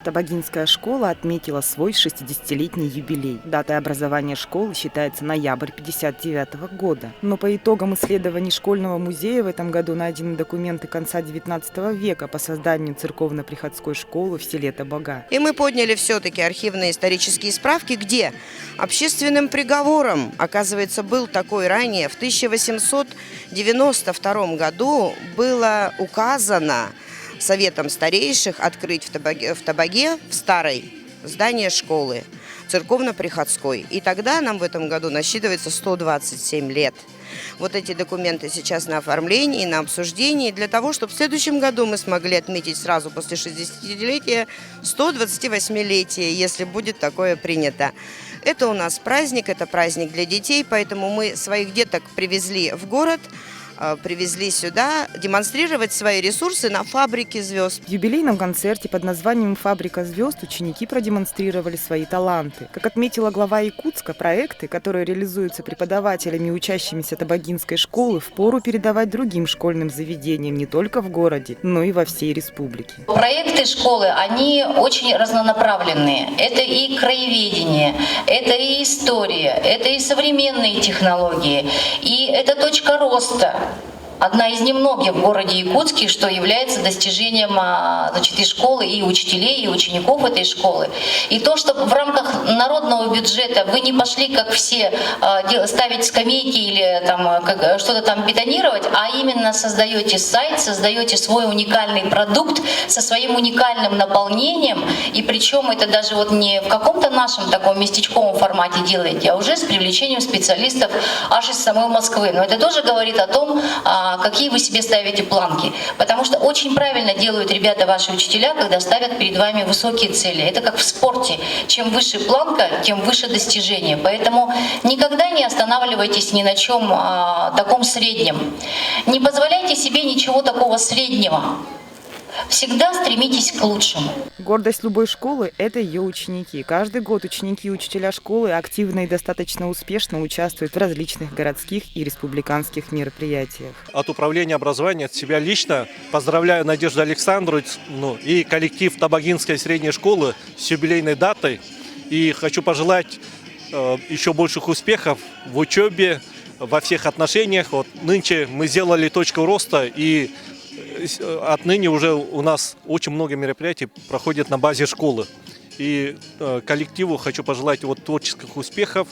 Табагинская школа отметила свой 60-летний юбилей. Датой образования школы считается ноябрь 1959 года. Но по итогам исследований школьного музея в этом году найдены документы конца XIX века по созданию церковно-приходской школы в селе Табага. И мы подняли все-таки архивные исторические справки, где общественным приговором, оказывается, был такой ранее. В 1892 году было указано Советом старейших открыть в Табаге, в старой, здание школы церковно-приходской. И тогда нам в этом году насчитывается 127 лет. Вот эти документы сейчас на оформлении, на обсуждении, для того, чтобы в следующем году мы смогли отметить сразу после 60-летия 128-летие, если будет такое принято. Это у нас праздник, это праздник для детей, поэтому мы своих деток привезли в город, привезли сюда демонстрировать свои ресурсы на фабрике звезд. В юбилейном концерте под названием «Фабрика звезд» ученики продемонстрировали свои таланты. Как отметила глава Якутска, проекты, которые реализуются преподавателями и учащимися Табагинской школы, впору передавать другим школьным заведениям не только в городе, но и во всей республике. Проекты школы, они очень разнонаправленные. Это и краеведение, это и история, это и современные технологии, и это точка роста. Одна из немногих в городе Якутске, что является достижением и школы, и учителей, и учеников этой школы. И то, что в рамках народного бюджета вы не пошли, как все, ставить скамейки или что-то там бетонировать, а именно создаете сайт, создаете свой уникальный продукт со своим уникальным наполнением, и причем это даже вот не в каком-то нашем таком местечковом формате делаете, а уже с привлечением специалистов аж из самой Москвы. Но это тоже говорит о том, какие вы себе ставите планки. Потому что очень правильно делают ребята, ваши учителя, когда ставят перед вами высокие цели. Это как в спорте. Чем выше планка, тем выше достижение. Поэтому никогда не останавливайтесь ни на чем таком среднем. Не позволяйте себе ничего такого среднего. Всегда стремитесь к лучшему. Гордость любой школы – это ее ученики. Каждый год ученики и учителя школы активно и достаточно успешно участвуют в различных городских и республиканских мероприятиях. От управления образования, от себя лично поздравляю Надежду Александровну и коллектив Табагинской средней школы с юбилейной датой. И хочу пожелать еще больших успехов в учебе, во всех отношениях. Вот нынче мы сделали точку роста, и отныне уже у нас очень много мероприятий проходит на базе школы. И коллективу хочу пожелать творческих успехов,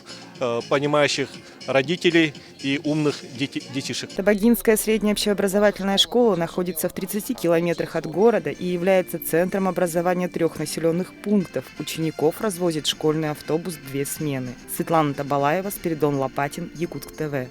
понимающих родителей и умных детишек. Табагинская средняя общеобразовательная школа находится в 30 километрах от города и является центром образования 3 населенных пунктов. Учеников развозит школьный автобус 2 смены. Светлана Табалаева, Спиридон Лопатин, Якутск ТВ.